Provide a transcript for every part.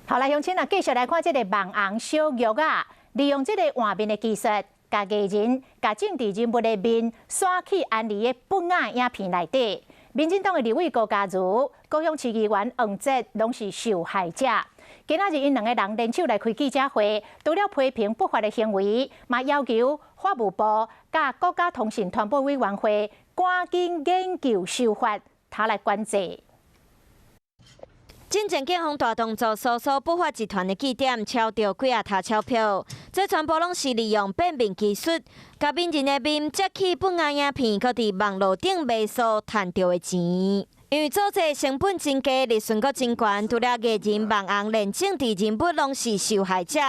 好，来，乡亲啊，继续来看这个网红小玉啊，利用这个换面的技术，甲艺人、甲政治人物的面刷去安利的本雅影片内底。民进党的立委高嘉瑜、高雄市议员黄捷拢是受害者。今仔日因两个人联手来开记者会，除了批评不法的行为，嘛要求法务部甲国家通讯传播委员会赶紧研究修法，他来管制。 进前警方大动作，搜索不法集团的据点，抄到几啊沓钞票。这全部拢是利用变面技术，甲民人的面接起本雅影片，搁伫网络顶卖所赚到的钱。因为组织成本真低，利润阁真悬，除了艺人、网红，连政治人物拢是受害者。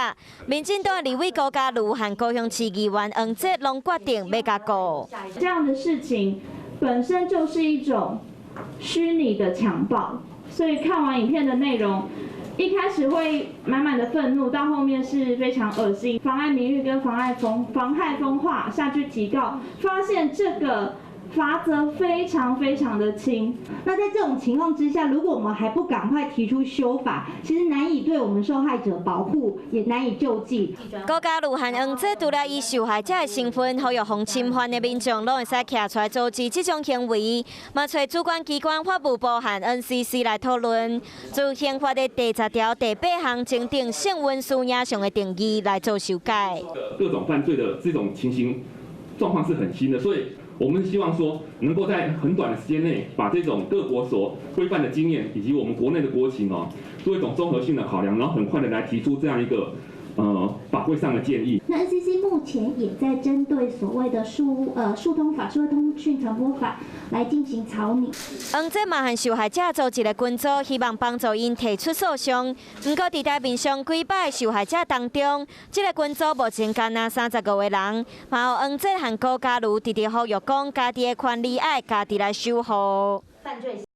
民进党立委高嘉瑜和高雄市议员黄捷拢决定要甲告。这样的事情本身就是一种虚拟的强暴。 所以看完影片的内容，一开始会满满的愤怒，到后面是非常恶心，妨碍名誉跟妨害风化下去提告，发现这个罚则非常的轻。那在这种情况之下，如果我们还不赶快提出修法，其实难以对我们受害者保护，也难以救济。高嘉瑜和黄捷除了以受害者的身份，呼吁防侵犯的民众拢会使站出来阻止这种行为，嘛找主管机关法务部和 NCC 来讨论，就宪法的第10条第8项增订性温书影像的定义来做修改。各种犯罪的这种情形状况是很新的，所以。 我们希望说，能够在很短的时间内，把这种各国所规范的经验，以及我们国内的国情做一种综合性的考量，然后很快的来提出这样一个法规上的建议。那 NCC 目前也在针对所谓的数位通讯传播法来进行草拟。黄捷嘛和受害者组一个群组，希望帮助因提出诉讼。不过，伫台面上几百受害者当中，这个群组目前干那30个位人，嘛有黄捷和高嘉瑜直直呼吁讲，家己的权利爱家己来守护。